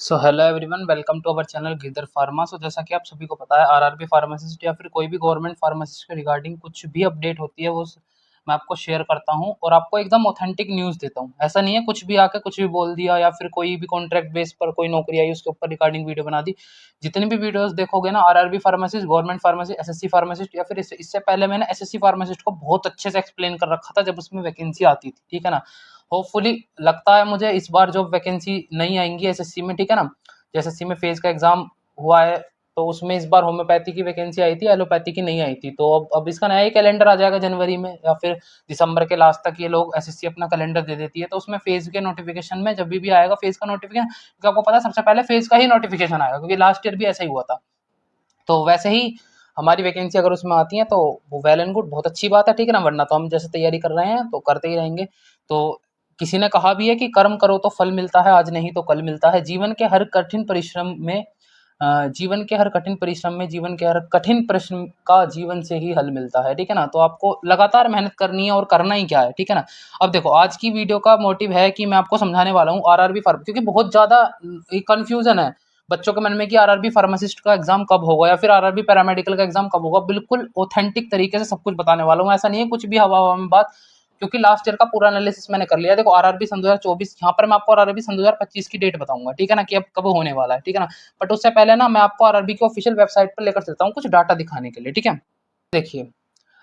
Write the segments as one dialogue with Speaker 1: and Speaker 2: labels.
Speaker 1: So hello everyone, welcome to our channel Girdhar pharma. So जैसा कि आप सभी को पता है, आरआरबी फार्मासिस्ट या फिर कोई भी गवर्नमेंट फार्मासिस्ट के रिगार्डिंग कुछ भी अपडेट होती है वो मैं आपको शेयर करता हूं और आपको एकदम ऑथेंटिक न्यूज़ देता हूं। ऐसा नहीं है कुछ भी आके कुछ भी बोल दिया या फिर कोई भी कॉन्ट्रैक्ट बेस पर कोई नौकरी आई उसके ऊपर रिगार्डिंग वीडियो बना दी। जितनी भी वीडियोस देखोगे ना, RRB pharmacist, government pharmacist, SSC pharmacist या फिर इससे पहले मैंने एसएससी फार्मासिस्ट को बहुत अच्छे से एक्सप्लेन कर रखा था जब उसमें वैकेंसी आती थी, ठीक है ना। होपफुली लगता है मुझे इस बार जो वैकेंसी नहीं आएंगी एसएससी में, ठीक है ना। एसएससी में फेज का एग्जाम हुआ है तो उसमें इस बार होम्योपैथी की वैकेंसी आई थी, एलोपैथी की नहीं आई थी। तो अब इसका नया ही कैलेंडर आ जाएगा जनवरी में या फिर दिसंबर के लास्ट तक। ये लोग एसएससी अपना कैलेंडर दे देती है तो उसमें फेज के नोटिफिकेशन में जब भी आएगा फेज का नोटिफिकेशन, क्योंकि आपको पता है सबसे पहले फेज का ही नोटिफिकेशन आएगा, क्योंकि लास्ट ईयर भी ऐसा ही हुआ था। तो वैसे ही हमारी वैकेंसी अगर उसमें आती है तो वो वेल एंड गुड, बहुत अच्छी बात है, ठीक है ना। वरना तो हम जैसे तैयारी कर रहे हैं तो करते ही रहेंगे। तो किसी ने कहा भी है कि कर्म करो तो फल मिलता है, आज नहीं तो कल मिलता है। जीवन के हर कठिन परिश्रम में जीवन के हर कठिन परिश्रम में जीवन के हर कठिन प्रश्न का जीवन से ही हल मिलता है, ठीक है ना। तो आपको लगातार मेहनत करनी है और करना ही क्या है, ठीक है ना। अब देखो, आज की वीडियो का मोटिव है कि मैं आपको समझाने वाला हूँ आरआरबी फार्म, क्योंकि बहुत ज्यादा कंफ्यूजन है बच्चों के मन में कि आरआरबी फार्मासिस्ट का एग्जाम कब होगा या फिर आरआरबी पैरामेडिकल का एग्जाम कब होगा। बिल्कुल ऑथेंटिक तरीके से सब कुछ बताने वाला हूँ, ऐसा नहीं है कुछ भी हवा हवा में बात, क्योंकि लास्ट ईयर का पूरा एनालिसिस मैंने कर लिया। देखो, आरआरबी सन 2024, यहाँ पर मैं आपको आरआरबी सन 2025 की डेट बताऊंगा, ठीक है ना, कि अब कब होने वाला है, ठीक है ना। बट उससे पहले ना मैं आपको आरआरबी की ऑफिशियल वेबसाइट पर लेकर चलता हूँ कुछ डाटा दिखाने के लिए, ठीक है। देखिए,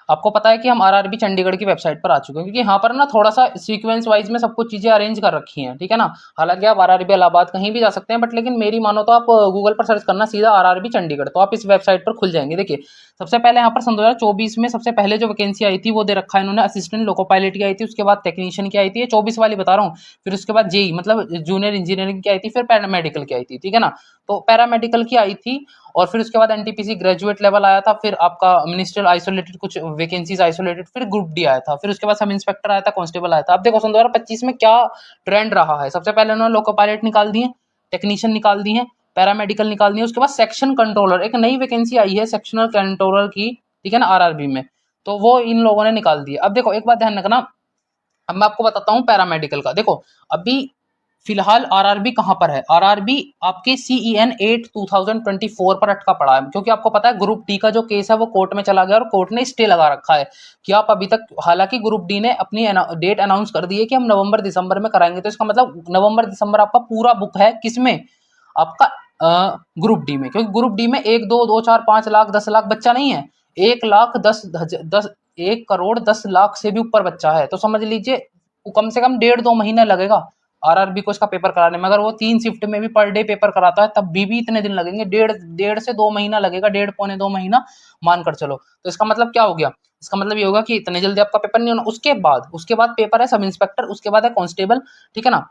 Speaker 1: आपको पता है कि हम आरआरबी चंडीगढ़ की वेबसाइट पर आ चुके हैं, क्योंकि यहाँ पर ना थोड़ा सा सीक्वेंस वाइज में सब कुछ चीजें अरेंज कर रखी हैं, ठीक है ना। हालांकि आप आरआरबी इलाहाबाद कहीं भी जा सकते हैं, बट लेकिन मेरी मानो तो आप गूगल पर सर्च करना सीधा आरआरबी चंडीगढ़, तो आप इस वेबसाइट पर खुल जाएंगे। देखिए, सबसे पहले यहाँ पर सन 2024 में सबसे पहले जो वैकेंसी आई थी वो दे रखा है इन्होंने, असिस्टेंट लोको पायलट की आई थी, उसके बाद टेक्नीशियन की आई थी, 24 वाली बता रहा हूँ। फिर उसके बाद जेई मतलब जूनियर इंजीनियरिंग की आई थी, फिर पैरामेडिकल की आई थी, ठीक है ना। तो पैरामेडिकल की आई थी और फिर उसके बाद एनटीपीसी ग्रेजुएट लेवल आया था, फिर आपका मिनिस्ट्रियल आइसोलेटेड कुछ वैकेंसीज आइसोलेटेड, फिर ग्रुप डी आया था, फिर उसके बाद सब इंस्पेक्टर आया था, कांस्टेबल आया था। अब देखो सन 2025 में क्या ट्रेंड रहा है। सबसे पहले उन्होंने लोको पायलट निकाल दिए, टेक्नीशियन निकाल दिए, पैरामेडिकल निकाल दिए, उसके बाद सेक्शन कंट्रोलर, एक नई वैकेंसी आई है सेक्शनल कंट्रोलर की, ठीक है ना, आरआरबी में। तो वो इन लोगों ने निकाल दिया। अब देखो, एक बात ध्यान रखना, अब मैं आपको बताता हूँ पैरामेडिकल का। देखो, अभी फिलहाल आरआरबी कहां पर है, आरआरबी आपके सीईएन 8 2024 पर अटका पड़ा है, क्योंकि आपको पता है ग्रुप डी का जो केस है वो कोर्ट में चला गया और कोर्ट ने स्टे लगा रखा है कि आप अभी तक, हालांकि ग्रुप डी ने अपनी डेट अनाउंस कर दी है कि हम नवंबर दिसंबर में कराएंगे। तो इसका मतलब नवंबर दिसंबर आपका पूरा बुक है किसमें, आपका ग्रुप डी में। क्योंकि ग्रुप डी में 1 2 2 4 5 लाख 10 लाख बच्चा नहीं है, 1 लाख 10 1 करोड़ 10 लाख से भी ऊपर बच्चा है। तो समझ लीजिए कम से कम 1.5 2 महीने लगेगा आरआरबी को इसका पेपर कराने में। अगर वो 3 शिफ्ट में भी पर डे पेपर कराता है तब भी इतने दिन लगेंगे, 1.5 से 2 महीना लगेगा, 1.5 पौने 2 महीना मानकर चलो। तो इसका मतलब क्या हो गया, इसका मतलब ये होगा कि इतने जल्दी आपका पेपर नहीं होना। उसके बाद पेपर है सब इंस्पेक्टर, उसके बाद है कांस्टेबल, ठीक है ना।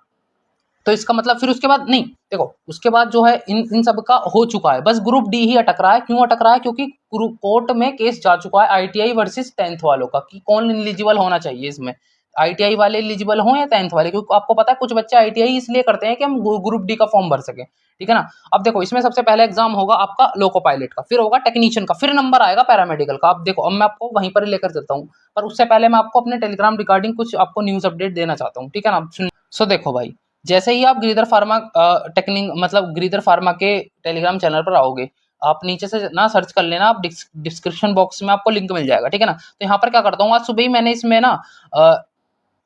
Speaker 1: तो इसका मतलब फिर उसके बाद नहीं, देखो उसके बाद जो है इन सब का हो चुका है, बस ग्रुप डी ही अटक रहा है। क्यों अटक रहा है, क्योंकि कोर्ट में केस जा चुका है आईटीआई वर्सेस 10th वालों का कि कौन एलिजिबल होना चाहिए इसमें, आईटीआई वाले एलिजिबल हो या 10th वाले। क्योंकि आपको पता है कुछ बच्चे आईटीआई इसलिए करते हैं कि हम ग्रुप डी का फॉर्म भर सके, ठीक है ना। अब देखो, इसमें सबसे पहले एग्जाम होगा आपका लोको पायलट का, फिर होगा टेक्नीशियन का, फिर नंबर आएगा पैरामेडिकल का। अब देखो, अब मैं आपको वहीं पर लेकर चलता हूँ, पर उससे पहले मैं आपको अपने टेलीग्राम रिगार्डिंग कुछ आपको न्यूज अपडेट देना चाहता हूँ, ठीक है ना। सो देखो भाई, जैसे ही आप गिरिधर फार्मा टेक्निक मतलब गिरिधर फार्मा के टेलीग्राम चैनल पर आओगे, आप नीचे से ना सर्च कर लेना, आप डिस्क्रिप्शन बॉक्स में आपको लिंक मिल जाएगा, ठीक है ना। तो यहाँ पर क्या करता हूँ, आज सुबह ही मैंने इसमें ना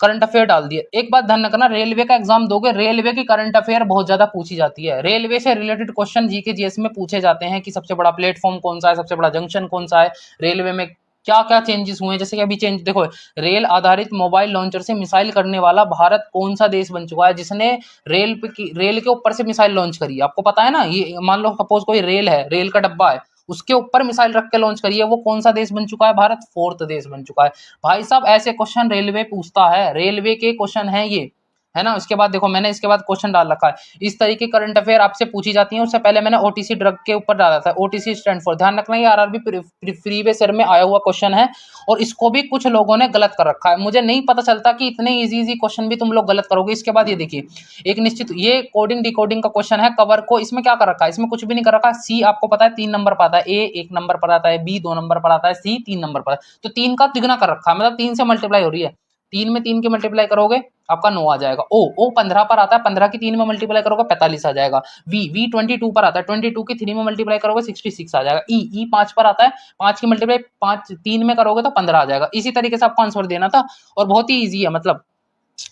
Speaker 1: करंट अफेयर डाल दिए। एक बात ध्यान रखना, रेलवे का एग्जाम दोगे, रेलवे की करंट अफेयर बहुत ज्यादा पूछी जाती है। रेलवे से रिलेटेड क्वेश्चन जीके जीएस में पूछे जाते हैं कि सबसे बड़ा प्लेटफॉर्म कौन सा है, सबसे बड़ा जंक्शन कौन सा है, रेलवे में क्या क्या चेंजेस हुए हैं। जैसे कि अभी चेंज देखो, रेल आधारित मोबाइल लॉन्चर से मिसाइल करने वाला भारत कौन सा देश बन चुका है, जिसने रेल के ऊपर से मिसाइल लॉन्च करी है। आपको पता है ना, ये मान लो सपोज कोई रेल है, रेल का डब्बा है, उसके ऊपर मिसाइल रख के लॉन्च करी है, वो कौन सा देश बन चुका है, भारत 4th देश बन चुका है। भाई साहब, ऐसे क्वेश्चन रेलवे पूछता है, रेलवे के क्वेश्चन है ये, है ना। इसके बाद देखो, मैंने इसके बाद क्वेश्चन डाल रखा है, इस तरीके की करंट अफेयर आपसे पूछी जाती है। उससे पहले मैंने ओटीसी ड्रग के ऊपर डाला था, ओटीसी स्टैंड फॉर, ध्यान रखना ये आरआरबी प्रीवियस ईयर में आया हुआ क्वेश्चन है और इसको भी कुछ लोगों ने गलत कर रखा है। मुझे नहीं पता चलता कि इतने इजी इजी क्वेश्चन भी तुम लोग गलत करोगे। इसके बाद ये देखिए, एक निश्चित ये कोडिंग डिकोडिंग का क्वेश्चन है, कवर को इसमें क्या कर रखा है, इसमें कुछ भी नहीं कर रखा। सी आपको पता है 3 नंबर पर आता है, ए 1 नंबर पर आता है, बी 2 नंबर पर आता है, सी 3 नंबर पर, तो 3 का तिगुना कर रखा है, मतलब 3 से मल्टीप्लाई हो रही है। 3 में 3 के मल्टीप्लाई करोगे आपका 9 आ जाएगा। ओ 15 पर आता है, 15 की 3 में मल्टीप्लाई करोगे 45 आ जाएगा। वी 22 पर आता है, 22 की 3 में मल्टीप्लाई करोगे 66 आ जाएगा। ई 5 पर आता है, 5 की मल्टीप्लाई 5 3 में करोगे तो 15 आ जाएगा। इसी तरीके से आपको आंसर देना था और बहुत ही ईजी है, मतलब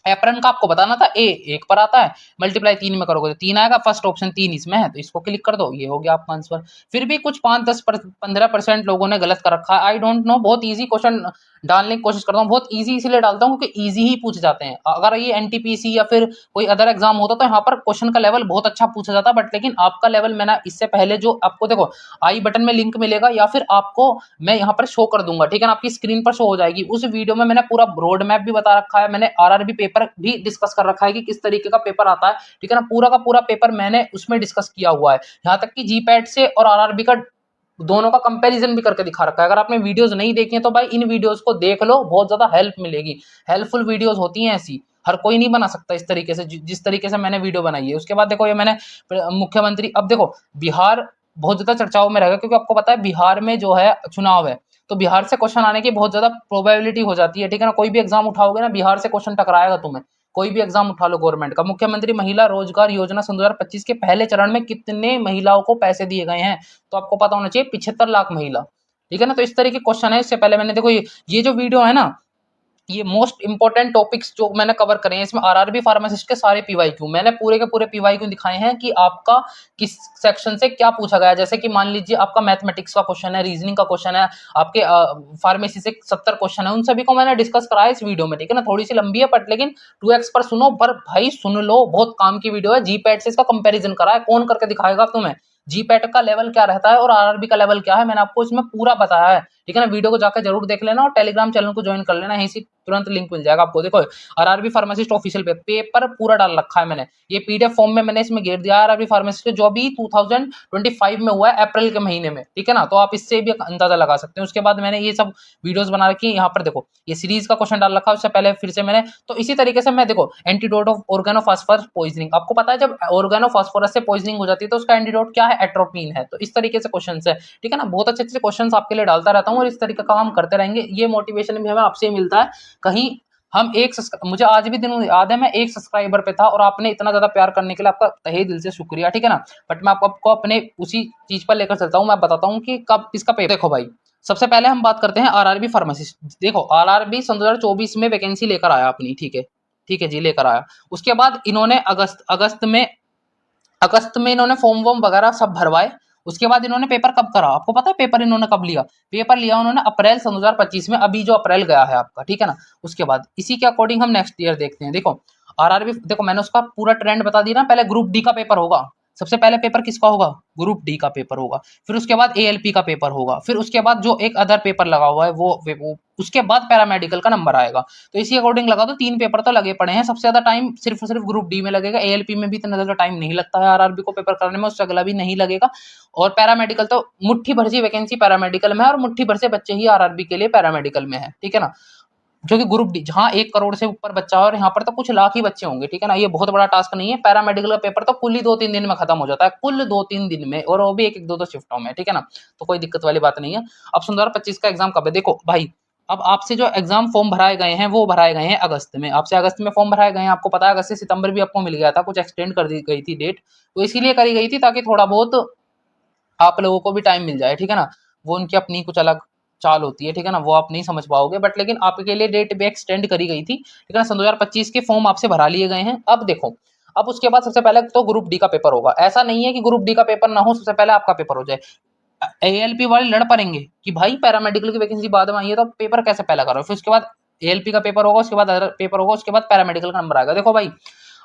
Speaker 1: एप्रन का आपको बताना था। ए 1 पर आता है, मल्टीप्लाई 3 में करोगे तो 3 आएगा, फर्स्ट ऑप्शन 3 इसमें है तो इसको क्लिक कर दो, ये हो गया आपका आंसर। फिर भी कुछ 5-10-15% लोगों ने गलत कर रखा है, आई डोंट नो। बहुत ईजी क्वेश्चन डालने की कोशिश करता हूँ, बहुत ईजी इसलिए डालता हूँ क्योंकि ईजी ही पूछ जाते हैं। अगर ये एनटीपीसी या फिर कोई अदर एग्जाम होता तो यहाँ पर क्वेश्चन का लेवल बहुत अच्छा पूछा जाता, बट लेकिन आपका लेवल मैंने इससे पहले जो आपको देखो आई बटन में लिंक मिलेगा या फिर आपको मैं यहाँ पर शो कर दूंगा, ठीक है ना, आपकी स्क्रीन पर शो हो जाएगी। उस वीडियो में मैंने पूरा रोड मैप भी बता रखा है, मैंने आरआरबी पेपर भी डिस्कस कर रखा है कि किस तरीके का पेपर आता है, ठीक है ना, पूरा का पूरा पेपर मैंने उसमें डिस्कस किया हुआ है। यहाँ तक कि जीपैट से और आरआरबी का दोनों का कंपैरिजन भी करके दिखा रखा है। अगर आपने वीडियोस नहीं देखी है तो भाई इन वीडियोस को देख लो, बहुत ज्यादा हेल्प मिलेगी। हेल्पफुल वीडियोस होती हैं ऐसी, हर कोई नहीं बना सकता इस तरीके से जिस तरीके से मैंने वीडियो बनाई है। उसके बाद देखो ये मैंने मुख्यमंत्री, अब देखो बिहार बहुत ज्यादा चर्चाओं में रहेगा क्योंकि आपको पता है बिहार में जो है चुनाव है, तो बिहार से क्वेश्चन आने की बहुत ज्यादा प्रोबेबिलिटी हो जाती है, ठीक है ना। कोई भी एग्जाम उठाओगे ना बिहार से क्वेश्चन टकराएगा तुम्हें, कोई भी एग्जाम उठा लो गवर्नमेंट का। मुख्यमंत्री महिला रोजगार योजना सन 2025 के पहले चरण में कितने महिलाओं को पैसे दिए गए हैं, तो आपको पता होना चाहिए 75 लाख महिला, ठीक है ना। तो इस तरह के क्वेश्चन है। इससे पहले मैंने देखो ये जो वीडियो है ना, ये मोस्ट इंपॉर्टेंट टॉपिक्स जो मैंने कवर करे हैं, इसमें आरआरबी फार्मासिस्ट के सारे पीवाईक्यू मैंने पूरे के पूरे पीवाईक्यू दिखाए हैं कि आपका किस सेक्शन से क्या पूछा गया है। जैसे कि मान लीजिए आपका मैथमेटिक्स का क्वेश्चन है, रीजनिंग का क्वेश्चन है, आपके फार्मेसी से 70 क्वेश्चन है, उन सभी को मैंने डिस्कस कराया इस वीडियो में, ठीक है ना। थोड़ी सी लंबी है बट लेकिन 2x पर सुनो, पर भाई सुन लो, बहुत काम की वीडियो है। जीपैट से इसका कंपेरिजन करा है, कौन करके दिखाएगा तुम्हें जीपैट का लेवल क्या रहता है और आरआरबी का लेवल क्या है, मैंने आपको इसमें पूरा बताया है, ठीक है ना। वीडियो को जाकर जरूर देख लेना और टेलीग्राम चैनल को ज्वाइन कर लेना, यहीं से तुरंत लिंक मिल जाएगा आपको। देखो आरआरबी फार्मासिस्ट ऑफिशियल पेपर पूरा डाल रखा है मैंने, ये पीडीएफ फॉर्म में मैंने इसमें घेर दिया आरआरबी फार्मासिस्ट जो भी 2025 में हुआ है अप्रैल के महीने में, ठीक है ना। तो आप इससे भी अंदाजा लगा सकते हैं। उसके बाद मैंने ये सब वीडियोस बना रखी है, यहाँ पर देखो ये सीरीज का क्वेश्चन डाल रखा है, उससे पहले फिर से मैंने, तो इसी तरीके से मैं देखो एंटीडोट ऑफ ऑर्गेनोफॉस्फोरस पॉइजनिंग, आपको पता है जब ऑर्गेनोफॉस्फोरस से पॉइजनिंग हो जाती है तो उसका एंटीडोट क्या है, एट्रोपिन है। तो इस तरीके से क्वेश्चन है, ठीक है ना। बहुत अच्छे अच्छे क्वेश्चन आपके लिए डालता रहता हूँ और इस तरीके का काम करते रहेंगे। ये मोटिवेशन भी हमें आपसे मिलता है। कहीं हम मुझे आज भी दिन याद है मैं एक सब्सक्राइबर पे था और आपने इतना ज्यादा प्यार करने के लिए आपका तहे दिल से शुक्रिया, ठीक है ना। बट मैं आपको अपने उसी चीज पर लेकर चलता हूँ, मैं बताता हूँ कि कब किसका पेपर। देखो भाई सबसे पहले हम बात करते हैं आरआरबी फार्मासिस्ट। देखो आरआरबी सन 2024 में वैकेंसी लेकर आया अपनी, ठीक है जी, लेकर आया। उसके बाद इन्होंने अगस्त में इन्होंने फॉर्म वॉर्म वगैरह सब भरवाए। उसके बाद इन्होंने पेपर कब करा, आपको पता है पेपर इन्होंने कब लिया, पेपर लिया उन्होंने अप्रैल 2025 में, अभी जो अप्रैल गया है आपका, ठीक है ना। उसके बाद इसी के अकॉर्डिंग हम नेक्स्ट ईयर देखते हैं। देखो आरआरबी, देखो मैंने उसका पूरा ट्रेंड बता दिया ना। पहले ग्रुप डी का पेपर होगा, सबसे पहले पेपर किसका होगा, ग्रुप डी का पेपर होगा। फिर उसके बाद एएलपी का पेपर होगा। फिर उसके बाद जो एक अदर पेपर लगा हुआ है वो उसके बाद पैरामेडिकल का नंबर आएगा। तो इसी अकॉर्डिंग लगा दो, 3 पेपर तो लगे पड़े हैं। सबसे ज्यादा टाइम सिर्फ ग्रुप डी में लगेगा, एएलपी में भी इतना ज्यादा टाइम नहीं लगता है आरआरबी को पेपर करने में, उससे अगला भी नहीं लगेगा। और पैरामेडिकल तो मुट्ठी भर सी वैकेंसी पैरामेडिकल में है और मुट्ठी भर से बच्चे ही आरआरबी के लिए पैरामेडिकल में है, ठीक है ना। जो कि ग्रुप डी जहाँ 1 करोड़ से ऊपर बच्चा है और यहाँ पर तो कुछ लाख ही बच्चे होंगे, ठीक है ना। ये बहुत बड़ा टास्क नहीं है। पैरामेडिकल का पेपर तो कुल ही 2-3 दिन में खत्म हो जाता है, कुल 2-3 दिन में, और वो भी 1-1 2-2 शिफ्टों में, ठीक है ना। तो कोई दिक्कत वाली बात नहीं है। अब 2025 का एग्जाम कब है, देखो भाई अब आपसे जो एग्जाम फॉर्म भराए गए हैं वो भराए गए हैं अगस्त में, आपसे अगस्त में फॉर्म भराए गए हैं। आपको पता है अगस्त से सितंबर भी आपको मिल गया था, कुछ एक्सटेंड कर दी गई थी डेट, तो इसीलिए करी गई थी ताकि थोड़ा बहुत आप लोगों को भी टाइम मिल जाए, ठीक है ना। वो उनकी अपनी कुछ अलग चाल होती है, ठीक है ना, वो आप नहीं समझ पाओगे, बट लेकिन आपके लिए डेट भी एक्सटेंड करी गई थी, ठीक है ना। सन 2025 के फॉर्म आपसे भरा लिए गए हैं। अब देखो अब उसके बाद सबसे पहले तो ग्रुप डी का पेपर होगा। ऐसा नहीं है कि ग्रुप डी का पेपर ना हो, सबसे पहले आपका पेपर हो जाए। एएलपी वाले लड़ पड़ेंगे कि भाई पैरामेडिकल की वैकेंसी बाद में आई है तो पेपर कैसे पहला करो। फिर उसके बाद एएलपी का पेपर होगा, उसके बाद अदर पेपर होगा, उसके बाद पैरामेडिकल का नंबर आएगा। देखो भाई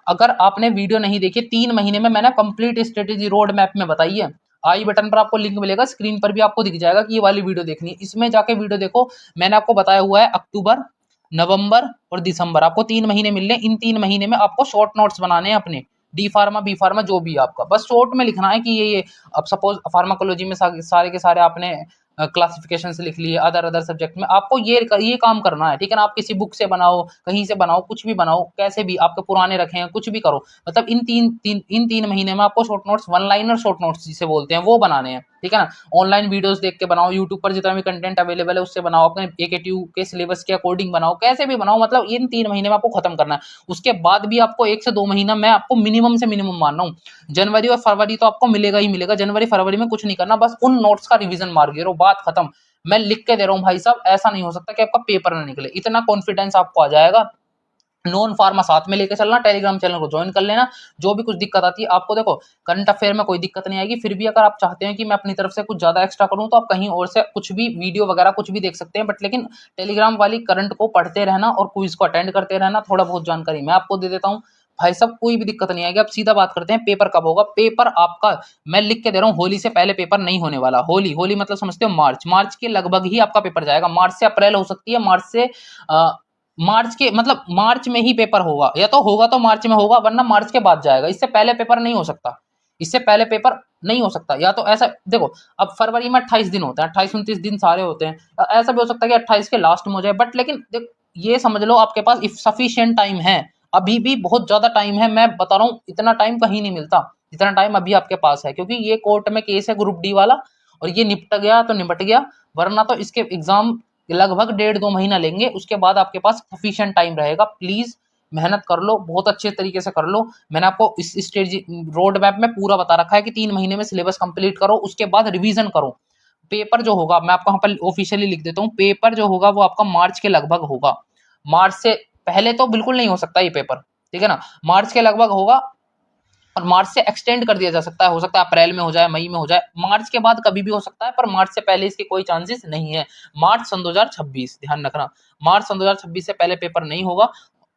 Speaker 1: अगर आपने वीडियो नहीं देखी 3 महीने में मैंने कंप्लीट स्ट्रेटेजी रोड मैप में बताई है। आई बटन पर आपको लिंक मिलेगा, स्क्रीन पर भी आपको दिख जाएगा कि ये वाली वीडियो देखनी है, इसमें जाके वीडियो देखो। मैंने आपको बताया हुआ है अक्टूबर, नवंबर और दिसंबर, आपको 3 महीने मिल रहे हैं। इन 3 महीने में आपको शॉर्ट नोट्स बनाने हैं अपने, डी फार्मा बी फार्मा जो भी आपका, बस शॉर्ट में लिखना है कि ये अब सपोज फार्माकोलॉजी में सारे के सारे आपने क्लासिफिकेशन से लिख लिए, अदर अदर सब्जेक्ट में आपको ये काम करना है, ठीक है ना। आप किसी बुक से बनाओ, कहीं से बनाओ, कुछ भी बनाओ, कैसे भी आपके पुराने रखे हैं, कुछ भी करो, मतलब इन 3 महीने में आपको short notes, one liner short notes जिसे बोलते हैं, वो बनाने हैं, ठीक है ना। ऑनलाइन वीडियोस देख के बनाओ, यूट्यूब पर जितना भी कंटेंट अवेलेबल है उससे बनाओ, अपने AKTU के सिलेबस के अकॉर्डिंग बनाओ, कैसे भी बनाओ, मतलब इन 3 महीने में आपको खत्म करना है। उसके बाद भी आपको 1 से 2 महीना मैं आपको मिनिमम से मिनिमम मान रहा हूँ, जनवरी और फरवरी तो आपको मिलेगा ही मिलेगा। जनवरी फरवरी में कुछ नहीं करना, बस उन नोट्स का रिवीजन मार के रहो, बात खत्म। मैं लिख के दे रहा हूँ भाई साहब, ऐसा नहीं हो सकता कि आपका पेपर ना निकले, इतना कॉन्फिडेंस आपको आ जाएगा। नॉन फार्मा साथ में लेके चलना, टेलीग्राम चैनल को ज्वाइन कर लेना। जो भी कुछ दिक्कत आती है आपको, देखो करंट अफेयर में कोई दिक्कत नहीं आएगी, फिर भी अगर आप चाहते हैं कि मैं अपनी तरफ से कुछ ज्यादा एक्स्ट्रा करूं तो आप कहीं और से कुछ भी वीडियो वगैरह कुछ भी देख सकते हैं, बट लेकिन टेलीग्राम वाली करंट को पढ़ते रहना और क्विज को अटेंड करते रहना, थोड़ा बहुत जानकारी मैं आपको दे देता हूँ भाई साहब, कोई भी दिक्कत नहीं आएगी। अब सीधा बात करते हैं, पेपर कब होगा। पेपर आपका मैं लिख के दे रहा हूँ, होली से पहले पेपर नहीं होने वाला। होली होली मतलब समझते हो, मार्च के लगभग ही आपका पेपर जाएगा। मार्च से अप्रैल हो सकती है, मार्च में ही पेपर होगा, या तो होगा तो मार्च में होगा, वरना मार्च के बाद जाएगा। इससे पहले पेपर नहीं हो सकता, इससे पहले पेपर नहीं हो सकता। या तो ऐसा देखो, अब फरवरी में 28 दिन होते हैं, 28-29 दिन सारे होते हैं, ऐसा भी हो सकता है कि 28 के लास्ट में हो जाए, बट लेकिन देख ये समझ लो आपके पास इफ सफिशिएंट टाइम है, अभी भी बहुत ज्यादा टाइम है। मैं बता रहा हूँ इतना टाइम कहीं नहीं मिलता जितना टाइम अभी आपके पास है, क्योंकि ये कोर्ट में केस है ग्रुप डी वाला, और ये निपट गया तो निपट गया, वरना तो इसके एग्जाम लगभग 1.5-2 महीना लेंगे। उसके बाद आपके पास सफिशिएंट टाइम रहेगा। प्लीज मेहनत कर लो, बहुत अच्छे तरीके से कर लो। मैंने आपको इस स्टेज रोड मैप में पूरा बता रखा है कि 3 महीने में सिलेबस कंप्लीट करो, उसके बाद रिवीजन करो। पेपर जो होगा मैं आपको यहाँ पर ऑफिशियली लिख देता हूँ, पेपर जो होगा वो आपका मार्च के लगभग होगा। मार्च से पहले तो बिल्कुल नहीं हो सकता ये पेपर, ठीक है ना। मार्च के लगभग होगा, और मार्च से एक्सटेंड कर दिया जा सकता है, हो सकता है अप्रैल में हो जाए, मई में हो जाए, मार्च के बाद कभी भी हो सकता है, पर मार्च से पहले इसके कोई चांसेस नहीं है। मार्च सन 2026 ध्यान रखना, मार्च सन 2026 से पहले पेपर नहीं होगा।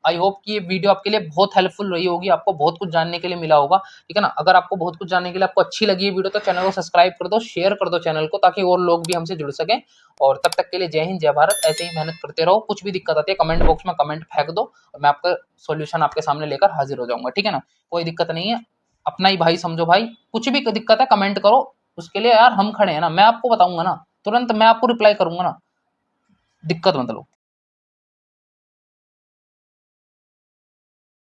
Speaker 1: आई होप कि ये वीडियो आपके लिए बहुत हेल्पफुल रही होगी, आपको बहुत कुछ जानने के लिए मिला होगा, ठीक है ना। अगर आपको बहुत कुछ जानने के लिए आपको अच्छी लगी है वीडियो, तो चैनल को सब्सक्राइब कर दो, शेयर कर दो चैनल को, ताकि और लोग भी हमसे जुड़ सकें। और तब तक के लिए जय हिंद जय भारत, ऐसे ही मेहनत करते रहो। कुछ भी दिक्कत आती है कमेंट बॉक्स में कमेंट फेंक दो, और मैं आपका सॉल्यूशन आपके सामने लेकर हाजिर हो जाऊंगा, ठीक है ना। कोई दिक्कत नहीं है, अपना ही भाई समझो भाई। कुछ भी दिक्कत है कमेंट करो, उसके लिए यार हम खड़े हैं ना, मैं आपको बताऊंगा ना, तुरंत मैं आपको रिप्लाई करूंगा ना, दिक्कत मत लो।